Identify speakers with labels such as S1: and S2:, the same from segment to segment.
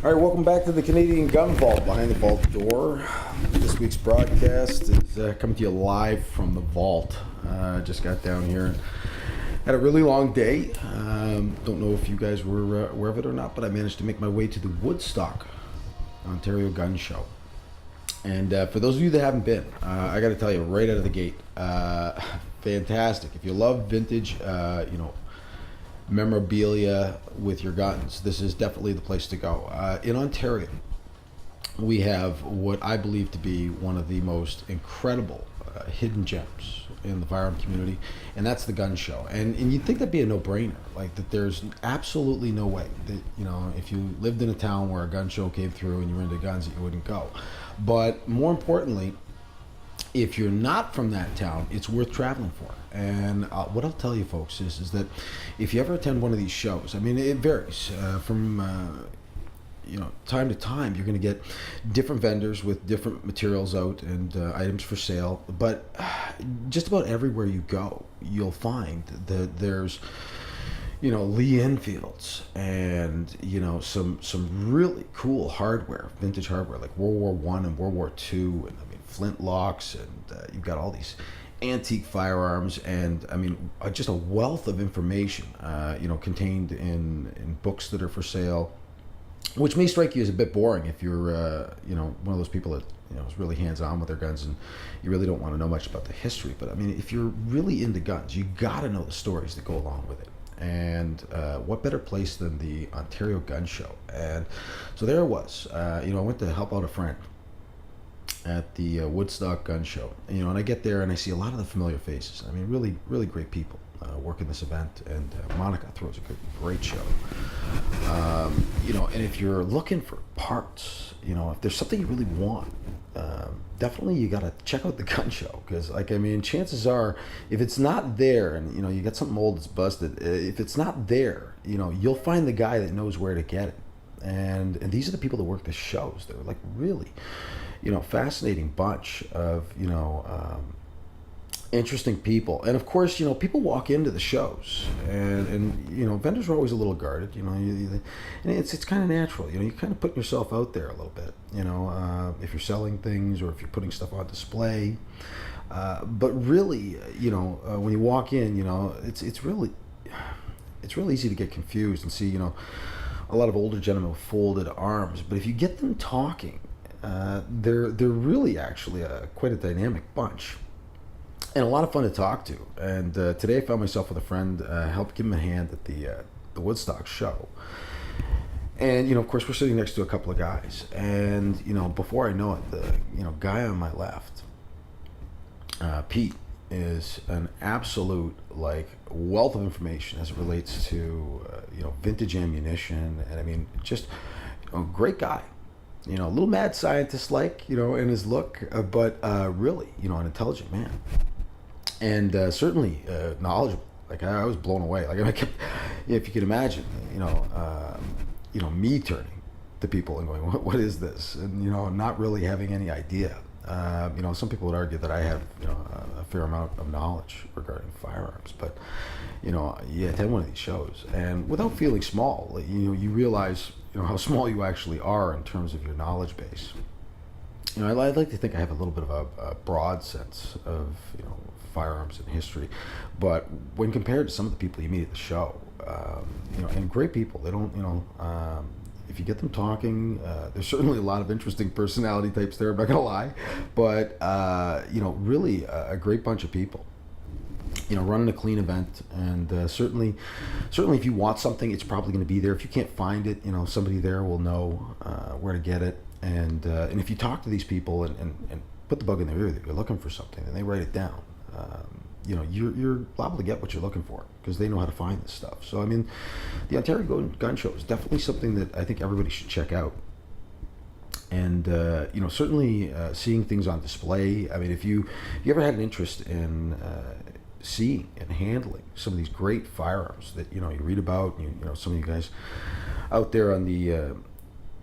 S1: All right, welcome back to the Canadian Gun Vault, behind the vault door. This week's broadcast is coming to you live from the vault. Just got down here and had a really long day. Don't know if you guys were aware of it or not, but I managed to make my way to the Woodstock, Ontario Gun Show. And for those of you that haven't been, I got to tell you right out of the gate, fantastic. If you love vintage, memorabilia with your guns, this is definitely the place to go. In Ontario, we have what I believe to be one of the most incredible hidden gems in the firearm community, and that's the gun show. And you'd think that'd be a no-brainer, like that there's absolutely no way that, if you lived in a town where a gun show came through and you were into guns, that you wouldn't go. But more importantly, if you're not from that town, it's worth traveling for. And what I'll tell you, folks, is that if you ever attend one of these shows, I mean, it varies from time to time. You're going to get different vendors with different materials out and items for sale. But just about everywhere you go, you'll find that there's Lee Enfields and some really cool hardware, vintage hardware like World War I and World War II, and flintlocks, and you've got all these antique firearms, and just a wealth of information contained in books that are for sale, which may strike you as a bit boring if you're one of those people that is really hands-on with their guns and you really don't want to know much about the history. But if you're really into guns, you got to know the stories that go along with it. And what better place than the Ontario Gun Show? And so there it was. I went to help out a friend at the Woodstock Gun Show. And I get there and I see a lot of the familiar faces. Really, really great people working this event. And Monica throws a great show. And if you're looking for parts, if there's something you really want, definitely you got to check out the gun show, because chances are, if it's not there and you got something old that's busted, if it's not there, you'll find the guy that knows where to get it. And these are the people that work the shows. They're like really fascinating bunch of interesting people. And of course, people walk into the shows and vendors are always a little guarded, and it's kind of natural. You kind of put yourself out there a little bit, if you're selling things or if you're putting stuff on display. But really, when you walk in, it's really easy to get confused and see, a lot of older gentlemen with folded arms. But if you get them talking, they're really actually quite a dynamic bunch. And a lot of fun to talk to. And today I found myself with a friend, helped give him a hand at the Woodstock show. And, of course, we're sitting next to a couple of guys. And, before I know it, the, guy on my left, Pete, is an absolute, wealth of information as it relates to, vintage ammunition. And, just a great guy. A little mad scientist in his look, but really, an intelligent man. And certainly knowledgeable. I was blown away. I kept, if you can imagine, me turning to people and going, "What is this?" And not really having any idea. Some people would argue that I have, a fair amount of knowledge regarding firearms, but you attend one of these shows, and without feeling small, you realize, how small you actually are in terms of your knowledge base. I'd like to think I have a little bit of a broad sense of, firearms and history, but when compared to some of the people you meet at the show, and great people, they don't, if you get them talking, there's certainly a lot of interesting personality types there, I'm not gonna lie, but really a great bunch of people, running a clean event. And certainly if you want something, it's probably going to be there. If you can't find it, somebody there will know where to get it. And if you talk to these people and put the bug in their ear that you're looking for something, and they write it down, you're liable to get what you're looking for, because they know how to find this stuff. So the Ontario Gun Show is definitely something that I think everybody should check out. And certainly seeing things on display. If you ever had an interest in seeing and handling some of these great firearms that you read about, some of you guys out there on the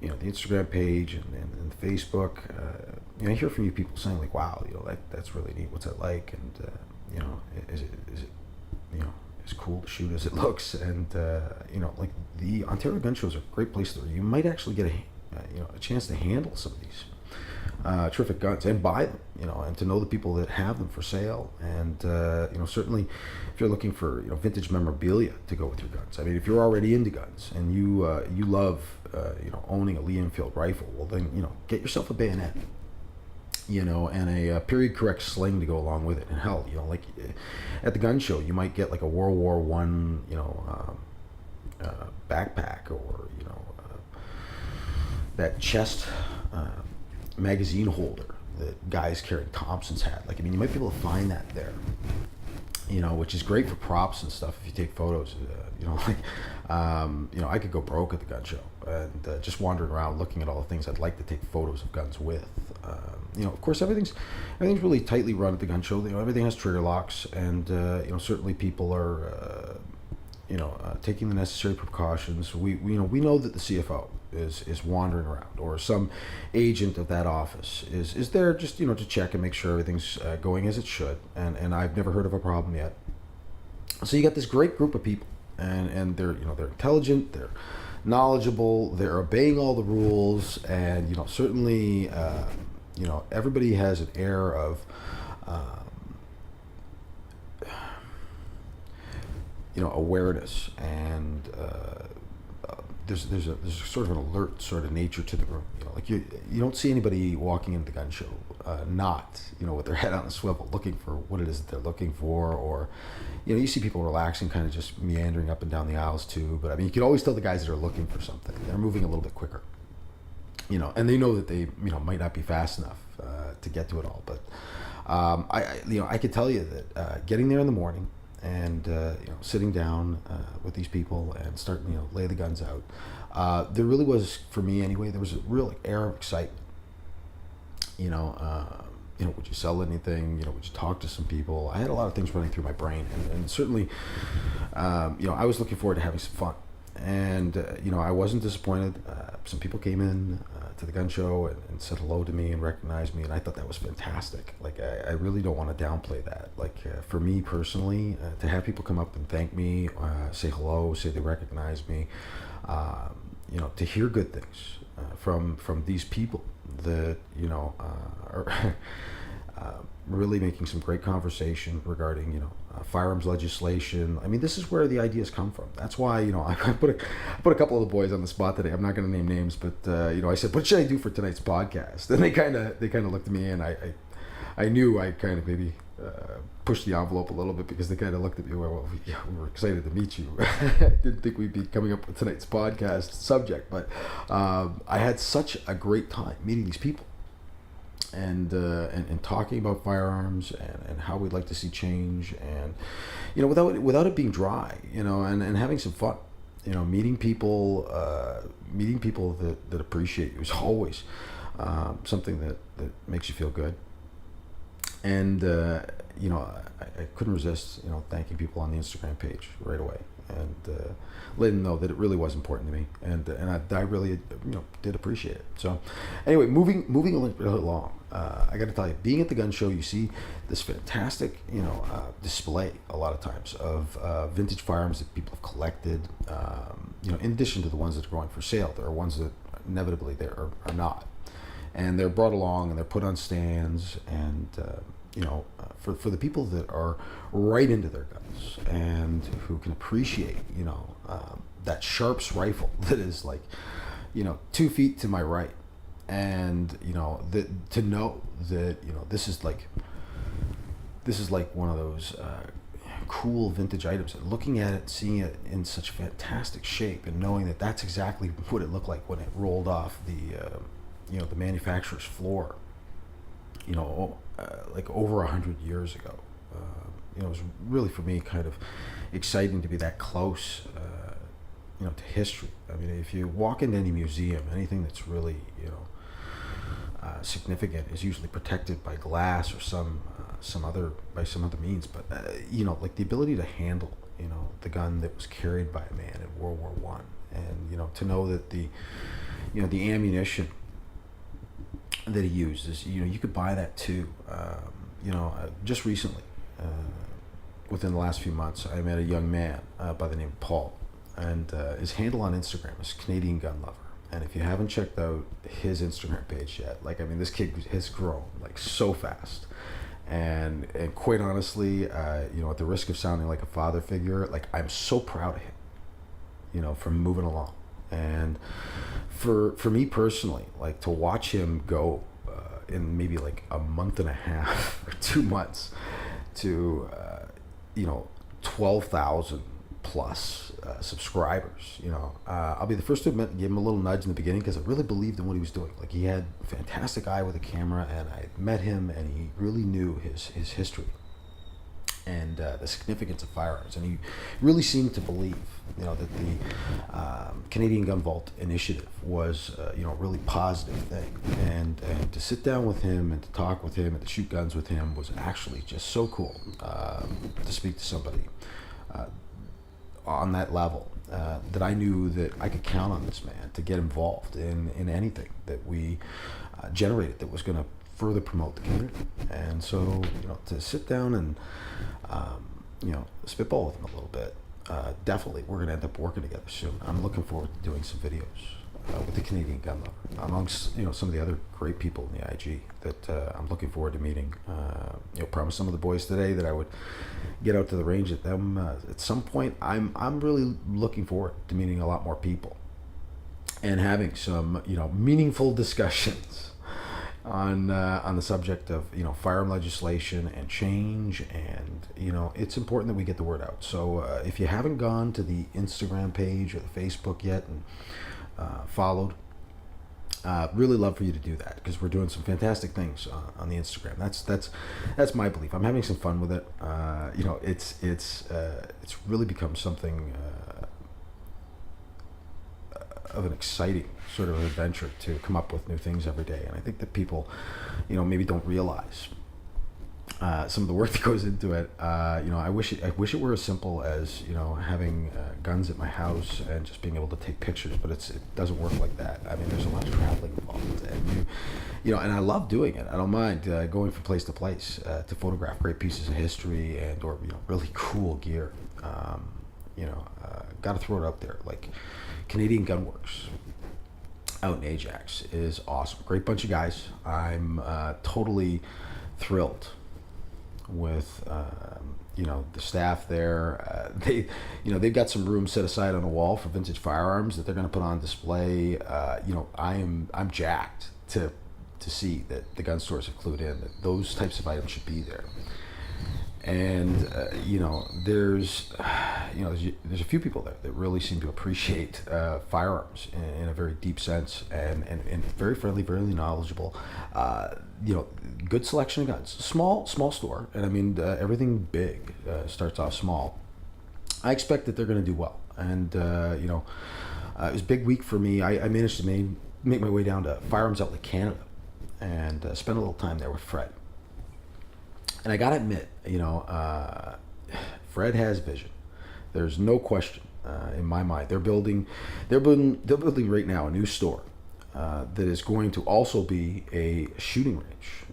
S1: the Instagram page and Facebook, I hear from you people saying wow, that's really neat. What's that like? And is it as cool to shoot as it looks, and like the Ontario Gun Show is a great place where you might actually get a chance to handle some of these terrific guns and buy them, and to know the people that have them for sale, and certainly if you're looking for vintage memorabilia to go with your guns. I mean, if you're already into guns and you love owning a Lee Enfield rifle, well then get yourself a bayonet, and a period correct sling to go along with it. And hell, like at the gun show, you might get like a World War One, backpack, or that chest magazine holder that guys carrying Thompsons had. Like, I mean, you might be able to find that there, which is great for props and stuff if you take photos. I could go broke at the gun show and just wandering around looking at all the things I'd like to take photos of guns with. Of course, everything's really tightly run at the gun show. Everything has trigger locks, and certainly people are taking the necessary precautions. We know that the CFO is wandering around, or some agent of that office is there just to check and make sure everything's going as it should. And I've never heard of a problem yet. So you got this great group of people, and they're they're intelligent, they're knowledgeable, they're obeying all the rules, and certainly everybody has an air of awareness, and there's a sort of an alert sort of nature to the room. Like you don't see anybody walking into the gun show not with their head on a swivel looking for what it is that they're looking for, or you see people relaxing, kind of just meandering up and down the aisles too. But I mean, you can always tell the guys that are looking for something. They're moving a little bit quicker, and they know that they might not be fast enough to get to it all. But I could tell you that getting there in the morning and sitting down with these people and starting lay the guns out, there really was, for me anyway, there was a real air of excitement. Would you sell anything? Would you talk to some people? I had a lot of things running through my brain, and certainly I was looking forward to having some fun. And I wasn't disappointed. Some people came in to the gun show and said hello to me and recognized me, and I thought that was fantastic. Like, I really don't want to downplay that. Like, for me personally, to have people come up and thank me, say hello, say they recognize me, to hear good things from these people that are really making some great conversation regarding firearms legislation. I mean, this is where the ideas come from. That's why I put a couple of the boys on the spot today. I'm not going to name names, but I said, what should I do for tonight's podcast? And they kind of looked at me, and I knew I kind of maybe pushed the envelope a little bit, because they kind of looked at me, well, yeah, we were excited to meet you. I didn't think we'd be coming up with tonight's podcast subject, but I had such a great time meeting these people. And talking about firearms and how we'd like to see change, and without it being dry, and having some fun, meeting people that appreciate you is always something that makes you feel good. And I couldn't resist thanking people on the Instagram page right away, and letting them know that it really was important to me, and I really did appreciate it. So anyway, moving a little bit along, I got to tell you, being at the gun show, you see this fantastic display a lot of times of vintage firearms that people have collected. In addition to the ones that are going for sale, there are ones that inevitably there are not, and they're brought along and they're put on stands, and for the people that are right into their guns and who can appreciate that Sharps rifle that is like 2 feet to my right, and that to know that this is like one of those cool vintage items, and looking at it, seeing it in such fantastic shape, and knowing that that's exactly what it looked like when it rolled off the manufacturer's floor, like over 100 years ago. It was really, for me, kind of exciting to be that close, to history. I mean, if you walk into any museum, anything that's really, significant is usually protected by glass or some other means. But like the ability to handle, the gun that was carried by a man in World War One, and to know that the ammunition that he used is, you could buy that too. Just recently, within the last few months, I met a young man by the name of Paul, and his handle on Instagram is Canadian Gun Lover. And if you haven't checked out his Instagram page yet, like, I mean, this kid has grown like so fast. And quite honestly, you know, at the risk of sounding like a father figure, like, I'm so proud of him, you know, for moving along. And for me personally, like, to watch him go in maybe like a month and a half or 2 months to, you know, 12,000 plus subscribers, you know, I'll be the first to admit, give him a little nudge in the beginning, because I really believed in what he was doing. Like, he had a fantastic eye with a camera, and I met him, and he really knew his history and the significance of firearms, and he really seemed to believe, you know, that the Canadian Gun Vault initiative was, you know, a really positive thing, and to sit down with him and to talk with him and to shoot guns with him was actually just so cool. To speak to somebody on that level, that I knew that I could count on this man to get involved in anything that we generated that was going to further promote the community. And so, you know, to sit down and, you know, spitball with him a little bit, definitely we're going to end up working together soon. I'm looking forward to doing some videos with the Canadian Gun Lover, amongst, you know, some of the other great people in the IG that I'm looking forward to meeting. You know, promised some of the boys today that I would get out to the range at them at some point. I'm really looking forward to meeting a lot more people and having some, you know, meaningful discussions on the subject of, you know, firearm legislation and change. And, you know, it's important that we get the word out. So if you haven't gone to the Instagram page or the Facebook yet and followed, really love for you to do that, because we're doing some fantastic things on the Instagram. That's my belief. I'm having some fun with it. You know, it's really become something of an exciting sort of adventure to come up with new things every day. And I think that people, you know, maybe don't realize some of the work that goes into it. You know, I wish it were as simple as, you know, having guns at my house and just being able to take pictures, but it doesn't work like that. I mean, there's a lot of traveling involved, and you know, and I love doing it. I don't mind going from place to place to photograph great pieces of history and, or, you know, really cool gear. You know, got to throw it out there. Like, Canadian Gun Works out in Ajax is awesome. Great bunch of guys. I'm totally thrilled with you know, the staff there. They, you know, they've got some room set aside on a wall for vintage firearms that they're going to put on display. You know, I'm jacked to see that the gun stores have clued in that those types of items should be there. And you know, there's a few people there that really seem to appreciate firearms in a very deep sense, and very friendly, very knowledgeable. You know, good selection of guns. Small store, and I mean, everything big starts off small. I expect that they're going to do well, and you know, it was a big week for me. I managed to make my way down to Firearms Outlet Canada, and spend a little time there with Fred. And I gotta admit, you know, Fred has vision. There's no question in my mind. They're building right now a new store that is going to also be a shooting range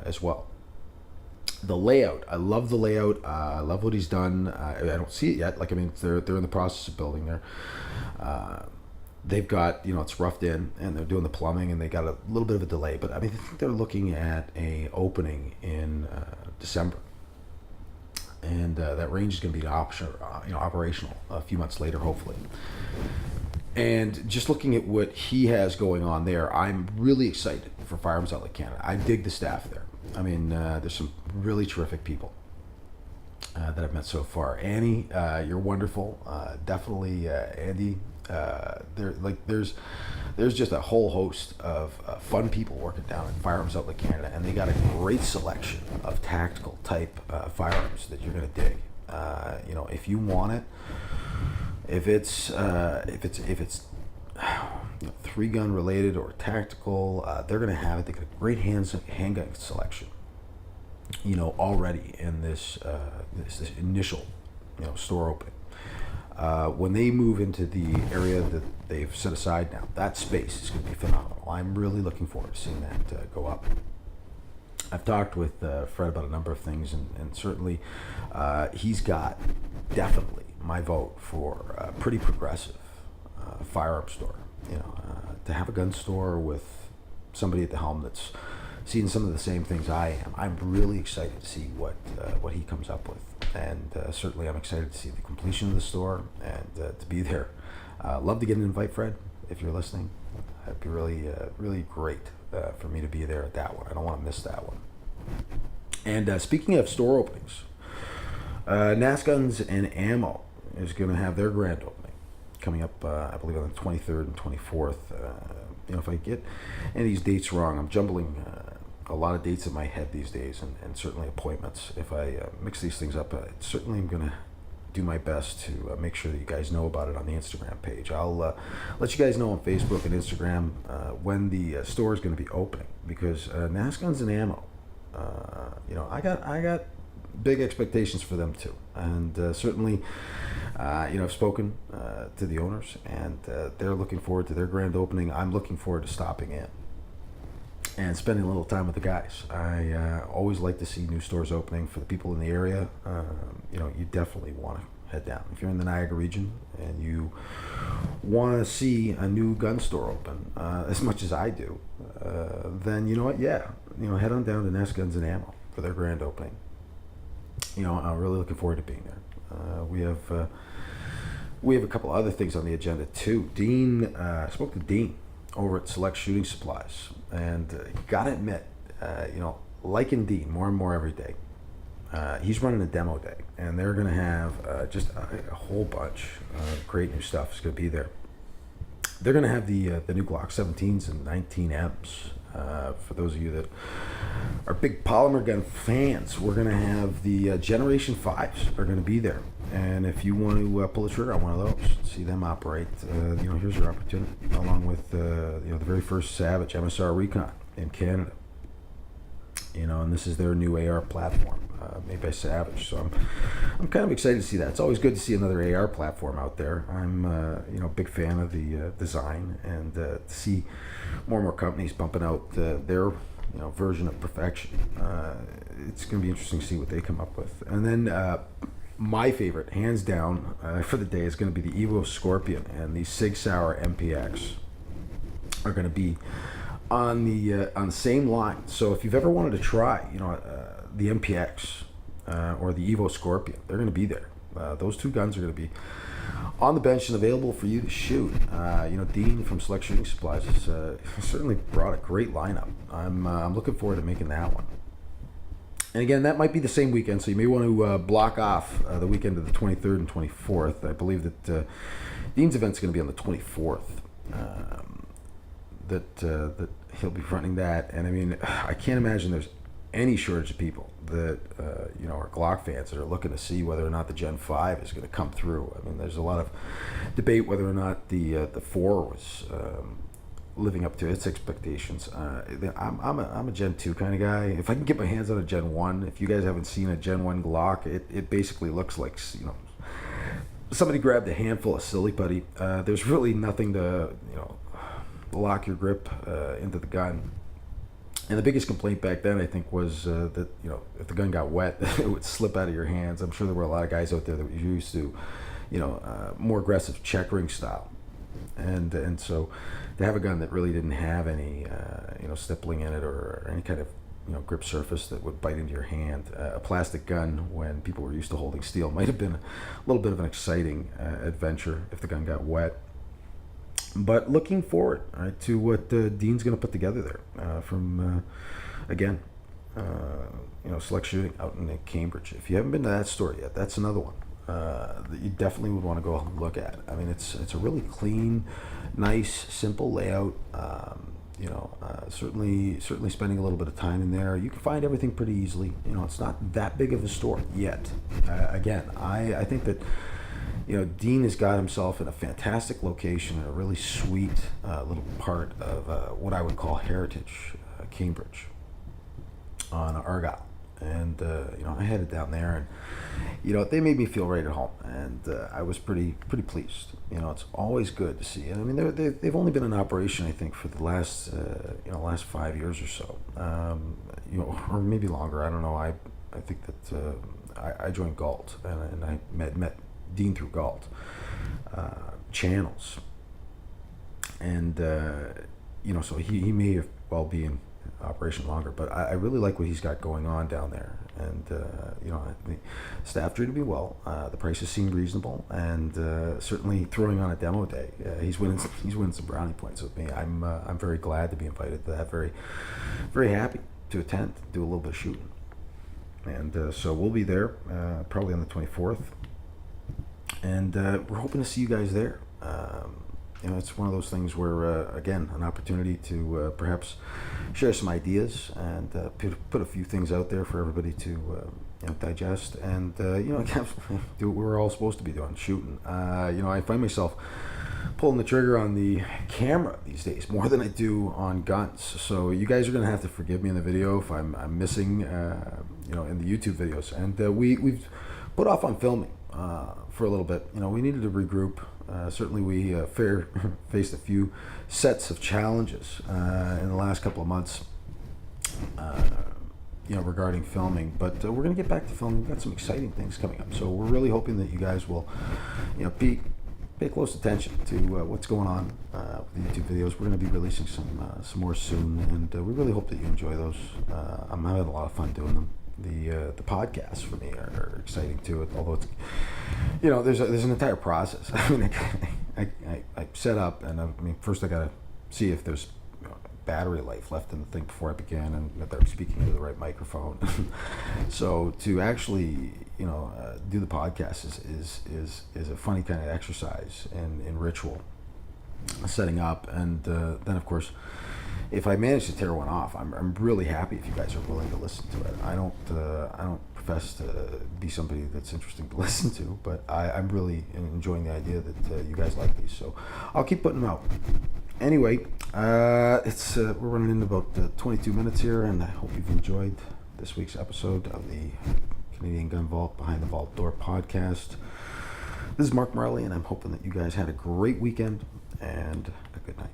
S1: as well. The layout, I love the layout. I love what he's done. I don't see it yet. Like, I mean, they're in the process of building there. They've got, you know, it's roughed in, and they're doing the plumbing, and they got a little bit of a delay. But I mean, I think they're looking at a opening in December, and that range is going to be operational a few months later, hopefully. And just looking at what he has going on there, I'm really excited for Firearms Outlet Canada. I dig the staff there. I mean, there's some really terrific people that I've met so far. Annie, you're wonderful. Definitely, Andy. There's just a whole host of fun people working down at Firearms Outlet Canada, and they got a great selection of tactical type firearms that you're going to dig. You know, if you want it, if it's you know, 3-gun related or tactical, they're going to have it. They got a great handgun selection, you know, already in this initial, you know, store opening. When they move into the area that they've set aside now, that space is going to be phenomenal. I'm really looking forward to seeing that go up. I've talked with Fred about a number of things, and certainly he's got definitely my vote for a pretty progressive firearm store. To have a gun store with somebody at the helm that's seen some of the same things I am. I'm really excited to see what he comes up with, and certainly I'm excited to see the completion of the store and to be there. Love to get an invite, Fred, if you're listening. It'd be really great for me to be there at that one. I don't want to miss that one. And speaking of store openings, NASGuns and Ammo is going to have their grand opening coming up, I believe, on the 23rd and 24th. If I get any of these dates wrong, I'm jumbling a lot of dates in my head these days, and certainly appointments. If I mix these things up, certainly I'm going to do my best to make sure that you guys know about it on the Instagram page. I'll let you guys know on Facebook and Instagram when the store is going to be opening, because NASGuns and Ammo, I got big expectations for them too, and certainly I've spoken to the owners, and they're looking forward to their grand opening. I'm looking forward to stopping in and spending a little time with the guys. I always like to see new stores opening for the people in the area. You definitely want to head down. If you're in the Niagara region and you want to see a new gun store open, as much as I do, then you know what? Yeah, head on down to NASGuns and Ammo for their grand opening. I'm really looking forward to being there. We have a couple other things on the agenda too. I spoke to Dean over at Select Shooting Supplies, and gotta admit, liking Dean more and more every day. He's running a demo day, and they're going to have just a whole bunch of great new stuff is going to be there. They're going to have the new Glock 17s and 19Ms. For those of you that are big polymer gun fans, we're going to have the Generation 5s are going to be there. And if you want to pull the trigger on one of those, see them operate, here's your opportunity, along with the very first Savage MSR Recon in Canada. And this is their new AR platform made by Savage. So I'm kind of excited to see that. It's always good to see another AR platform out there. I'm a big fan of the design, and to see more and more companies bumping out their version of perfection. It's going to be interesting to see what they come up with. And then my favorite, hands down, for the day is going to be the Evo Scorpion, and the Sig Sauer MPX are going to be on the same line. So if you've ever wanted to try, the MPX or the Evo Scorpion, they're going to be there. Those two guns are going to be on the bench and available for you to shoot. Dean from Select Shooting Supplies has certainly brought a great lineup. I'm looking forward to making that one. And again, that might be the same weekend, so you may want to block off the weekend of the 23rd and 24th. I believe that Dean's event's going to be on the 24th. That he'll be running that, and I mean, I can't imagine there's any shortage of people that are Glock fans that are looking to see whether or not the Gen 5 is going to come through. I mean, there's a lot of debate whether or not the 4 was living up to its expectations. I'm a Gen 2 kind of guy. If I can get my hands on a Gen 1, if you guys haven't seen a Gen 1 Glock, it basically looks like somebody grabbed a handful of silly putty. There's really nothing to lock your grip into the gun. And the biggest complaint back then, I think, was that if the gun got wet, it would slip out of your hands. I'm sure there were a lot of guys out there that were used to more aggressive checkering style, and so to have a gun that really didn't have any stippling in it or any kind of grip surface that would bite into your hand, a plastic gun when people were used to holding steel might have been a little bit of an exciting adventure if the gun got wet. But looking forward to what Dean's going to put together there from Select Shooting out in Cambridge. If you haven't been to that store yet, that's another one that you definitely would want to go look at. I mean, it's a really clean, nice, simple layout. Certainly spending a little bit of time in there. You can find everything pretty easily. It's not that big of a store yet. I think that Dean has got himself in a fantastic location in a really sweet little part of what I would call heritage Cambridge on Argyle. And, I headed down there, and, they made me feel right at home. And I was pretty pleased. It's always good to see. And I mean, they've only been in operation, I think, for the last 5 years or so. or maybe longer. I don't know. I think that I joined Galt, and I met Dean through Galt channels, and so he may have well be in operation longer, but I really like what he's got going on down there, and the staff treated me well. The prices seemed reasonable, and certainly throwing on a demo day, he's winning some brownie points with me. I'm very glad to be invited to that. Very, very happy to attend, do a little bit of shooting, and so we'll be there probably on the 24th, and we're hoping to see you guys there. It's one of those things where, again, an opportunity to perhaps share some ideas and put a few things out there for everybody to digest, and do what we're all supposed to be doing, shooting. I find myself pulling the trigger on the camera these days more than I do on guns. So you guys are going to have to forgive me in the video if I'm missing, in the YouTube videos. And we've put off on filming for a little bit. We needed to regroup. Certainly we faced a few sets of challenges in the last couple of months, regarding filming. But we're going to get back to filming. We've got some exciting things coming up. So we're really hoping that you guys will, pay close attention to what's going on with the YouTube videos. We're going to be releasing some more soon, and we really hope that you enjoy those. I'm having a lot of fun doing them. The podcasts for me are exciting too, although it's there's an entire process. I mean, I set up, and first I gotta see if there's battery life left in the thing before I begin, and that I'm speaking into the right microphone. So to actually do the podcast is a funny kind of exercise in ritual setting up, and then of course, if I manage to tear one off, I'm really happy if you guys are willing to listen to it. I don't profess to be somebody that's interesting to listen to, but I'm really enjoying the idea that you guys like these. So I'll keep putting them out. Anyway, it's we're running into about 22 minutes here, and I hope you've enjoyed this week's episode of the Canadian Gun Vault Behind the Vault Door podcast. This is Mark Marley, and I'm hoping that you guys had a great weekend and a good night.